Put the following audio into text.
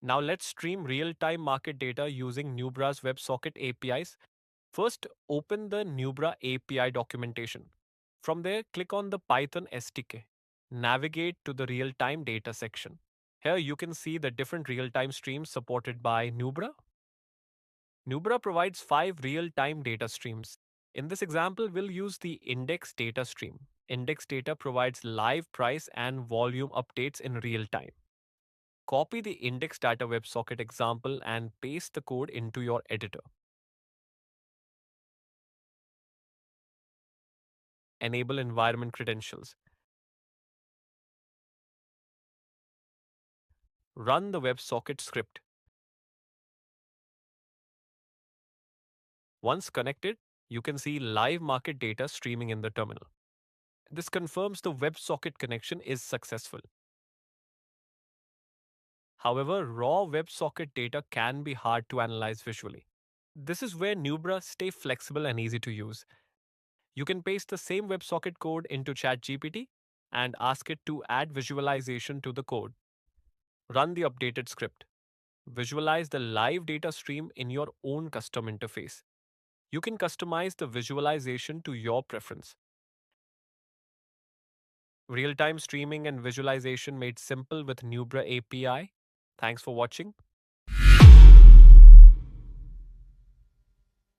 Now let's stream real-time market data using Nubra's WebSocket APIs. First, open the Nubra API documentation. From there, click on the Python SDK. Navigate to the real-time data section. Here you can see the different real-time streams supported by Nubra. Nubra provides 5 real-time data streams. In this example, we'll use the index data stream. Index data provides live price and volume updates in real time. Copy the index data WebSocket example and paste the code into your editor. Enable environment credentials. Run the WebSocket script. Once connected, you can see live market data streaming in the terminal. This confirms the WebSocket connection is successful. However, raw WebSocket data can be hard to analyze visually. This is where Nubra stay flexible and easy to use. You can paste the same WebSocket code into ChatGPT and ask it to add visualization to the code. Run the updated script. Visualize the live data stream in your own custom interface. You can customize the visualization to your preference. Real-time streaming and visualization made simple with Nubra API. Thanks for watching.